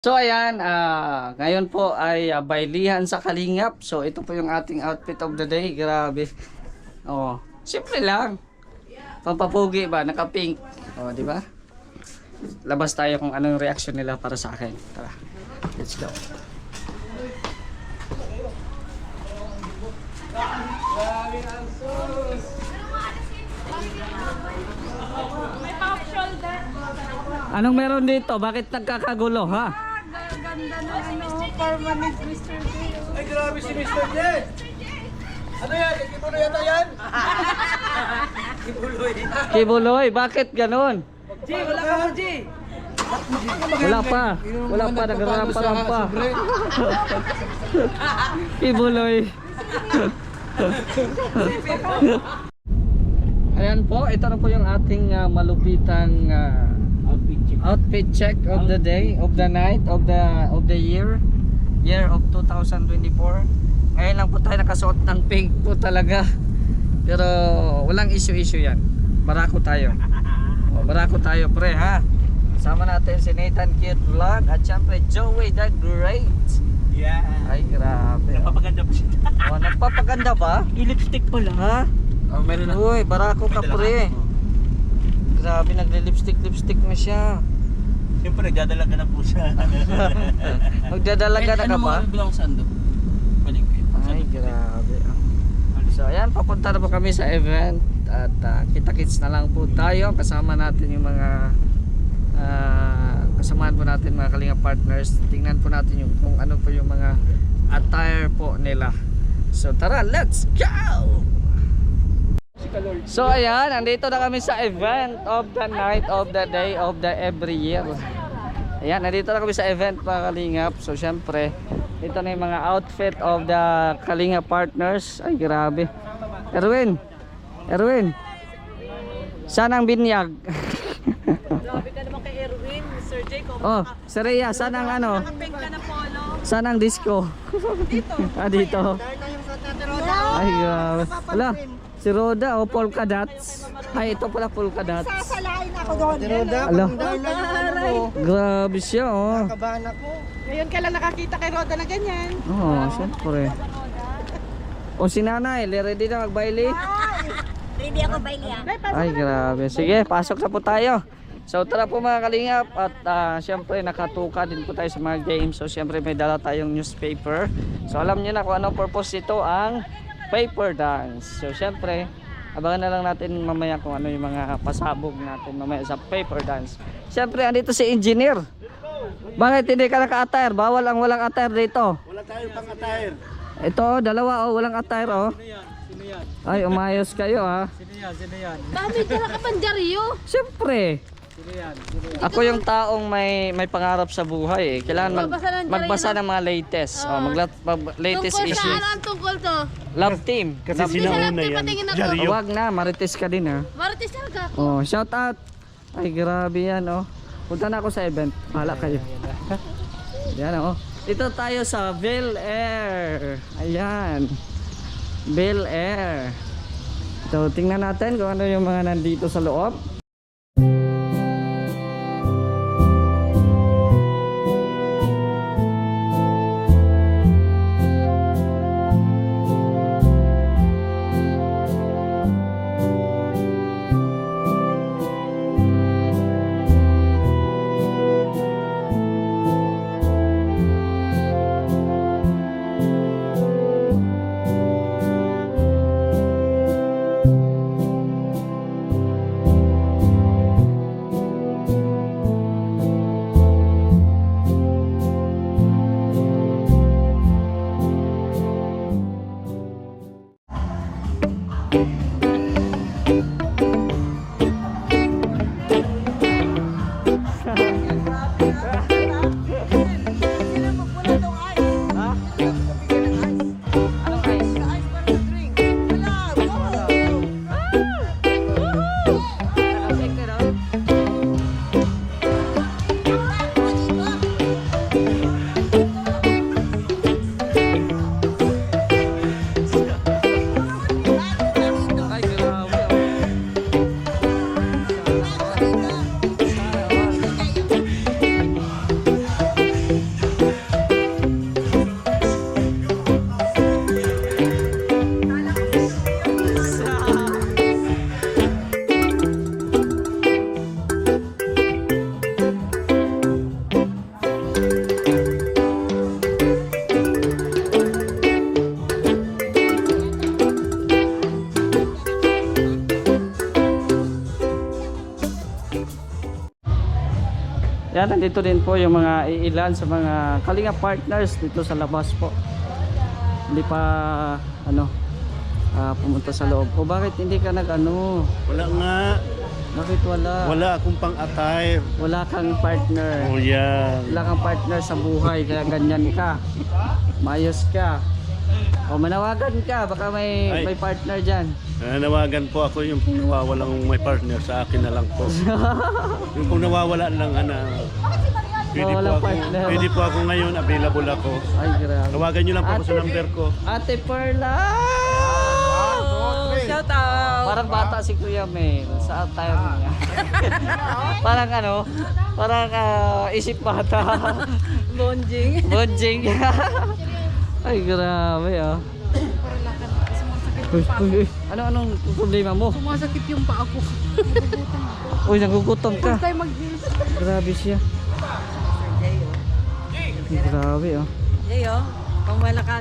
So ayan, ngayon po ay bailihan sa Kalingap. So ito po yung ating outfit of the day. Grabe. Oh, simple lang. Pampapugi ba, naka-pink. Oh, di ba? Labas tayo kung anong reaction nila para sa akin. Tara. Let's go. May pop shoulder. Anong meron dito? Bakit nagkakagulo, ha? Ganda na permanent Mr. J. Ay, grabe si Mr. J! Ano yan? Kibuloy yata yan? Kibuloy. Kibuloy, bakit ganun? G, wala ka G! Wala pa. Wala pa, nagrampa-rampa. Kibuloy. Ayan po, ito na po yung ating malupitang outfit check of the day, of the night, of the year of 2024. Ngayon lang po tayo nakasuot ng pink po talaga. Pero walang issue yan. Barako tayo. Barako tayo pre ha. Sama natin si Nathan Cute Vlog at syempre Joey the Great. Yeah. Ay grabe. Napapaganda po siya. Oh, nagpapaganda ba? I-lipstick pa lang. Ha? Oh, meron na. Uy, barako ka pre. Grabe, nagle-lipstick na siya. Siyempre, nagdadala ka na po siya. Magdadalaga na ka ba? bilang sando? Ay, grabe. So, ayan, papunta na po kami sa event. At kita-kits na lang po tayo. Kasama natin yung mga kasamahan po natin mga Kalinga partners. Tingnan po natin yung kung ano po yung mga attire po nila. So, tara, let's go! So ayan, andito na kami sa event of the night, of the day, of the every year. Ayan, nandito na kami sa event mga Kalingap. So syempre, ito na yung mga outfit of the Kalingap partners. Ay grabe. Erwin, saan ang binyag? Grabe ka naman kay Erwin, Mr. J. Oh, Sareya, saan ang ano? Pink ka na polo. Saan ang disco? Dito. Dito. Dahil na yung suot natin, Roda. Ay grabe. Wala, si Roda o polka dots. Ay, ito pala polka dots. Sasalain ako doon. Roda, Ala. Aray. Grabe siya oh. kabahan ako. Ngayon ka lang nakakita kay Roda na ganyan. Oo, syempre. O si nanay, ready na magbaili? Ready ako, Bailey. Ay, grabe. Sige, pasok na po tayo. So tara po mga Kalingap. At syempre nakatuka din po tayo sa mga games. So syempre may dala tayong newspaper. So alam niyo na kung ano purpose ito ang paper dance. So syempre abangan na lang natin mamaya kung ano yung mga pasabog natin mamaya sa paper dance. Syempre andito si engineer. Bakit hindi ka naka-attire? Bawal ang walang attire dito. Wala tayong pang-attire. Ito, dalawa oh, walang attire oh. Sino yan? Ay, umayos kayo ha. Sino yan? Dami ka na kapandyaryo. Syempre. Sino yan? Ako yung taong may pangarap sa buhay eh. Kailangan magbasa ng mga latest. Latest Tungkol issue. saan ang tungkol to? Love team. Kasi Love team. sinauna yan. Patingin ako. Huwag na, marites ka din ha. Marites talaga ako. Oh, shout out. Ay, grabe yan oh. Punta na ako sa event. Bahala kayo. Yan oh. Dito tayo sa Bel Air. Ayan. Bel Air. So, tingnan natin kung ano yung mga nandito sa loob. Yan, nandito din po yung mga ilan sa mga Kalinga partners dito sa labas po. Hindi pa pumunta sa loob. O bakit hindi ka Wala nga. Bakit wala? Wala akong pang-attire. Wala kang partner. Oh, yan. Wala kang partner sa buhay kaya ganyan ka. Mayos ka. O manawagan ka, baka may partner diyan. Nawagan po ako yung kung nawawalang may partner sa akin na lang po. Yung kung nawawala lang, pwede po ako ngayon, available ako. Ay, grabe. Tawagan nyo lang po ako sa number ko. Ate Perla! Shout out! Parang bata si Kuya Mel. Sa time niya. Parang isip bata. Bonjing. Bonjing. Ay, grabe Uy. Anong problema mo? Sumasakit yung paa ko. Uy, nagugutom ka. Tayo mag-gills. Grabe siya. Grabe Yayo, pang malakas.